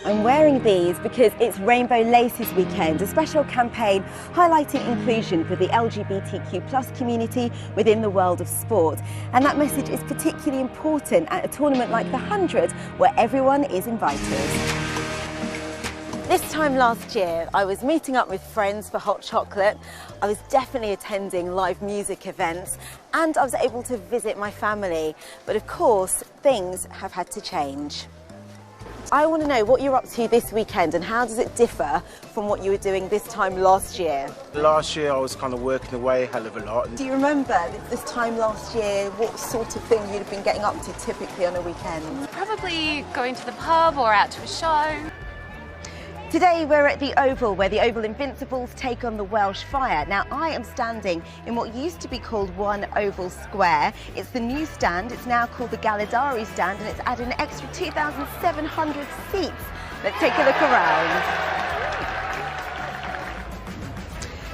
I'm wearing these because it's Rainbow Laces Weekend, a special campaign highlighting inclusion for the LGBTQ+ community within the world of sport. And that message is particularly important at a tournament like the 100, where everyone is invited. This time last year, I was meeting up with friends for hot chocolate. I was definitely attending live music events, and I was able to visit my family. But of course, things have had to change. I want to know what you're up to this weekend and how does it differ from what you were doing this time last year? Last year I was kind of working away a hell of a lot. Do you remember this time last year what sort of thing you'd have been getting up to typically on a weekend? Probably going to the pub or out to a show. Today we're at the Oval, where the Oval Invincibles take on the Welsh Fire. Now I am standing in what used to be called One Oval Square. It's the new stand, it's now called the Galidari stand, and it's added an extra 2,700 seats. Let's take a look around.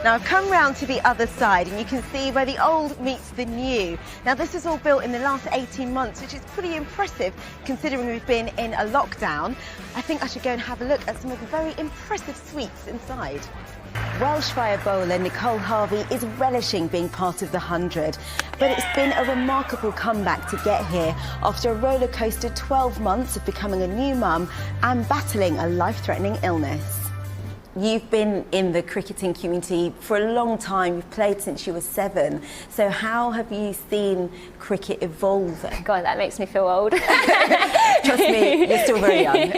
Now I've come round to the other side and you can see where the old meets the new. Now this was all built in the last 18 months, which is pretty impressive considering we've been in a lockdown. I think I should go and have a look at some of the very impressive suites inside. Welsh Fire bowler Nicole Harvey is relishing being part of the 100, but it's been a remarkable comeback to get here after a roller coaster 12 months of becoming a new mum and battling a life-threatening illness. You've been in the cricketing community for a long time. You've played since you were 7. So how have you seen cricket evolve? God, that makes me feel old. Trust me, you're still very young.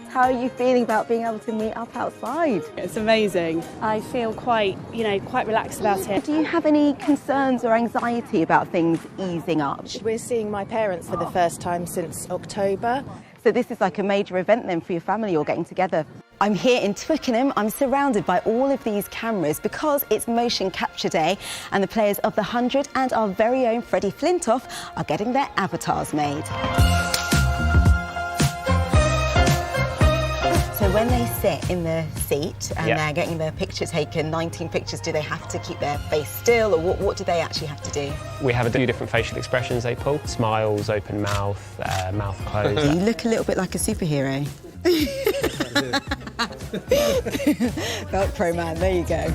How are you feeling about being able to meet up outside? It's amazing. I feel quite relaxed about it. Do you have any concerns or anxiety about things easing up? We're seeing my parents for the first time since October. So this is like a major event then for your family all getting together. I'm here in Twickenham. I'm surrounded by all of these cameras because it's motion capture day and the players of the 100 and our very own Freddie Flintoff are getting their avatars made. So when they sit in the seat and they're getting their picture taken, 19 pictures, do they have to keep their face still, or what do they actually have to do? We have a few different facial expressions they pull. Smiles, open mouth, mouth closed. You look a little bit like a superhero. Velcro man, there you go.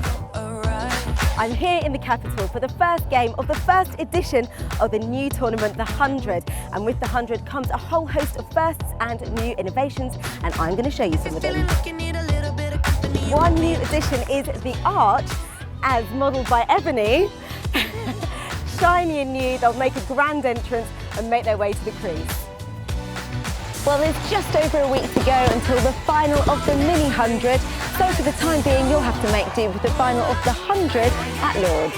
I'm here in the capital for the first game of the first edition of the new tournament, the 100. And with the 100 comes a whole host of firsts and new innovations, and I'm going to show you some of them. One new addition is the arch, as modelled by Ebony. Shiny and new, they'll make a grand entrance and make their way to the crease. Well, there's just over a week to go until the final of the mini 100. So for the time being, you'll have to make do with the final of the 100 at Lord's.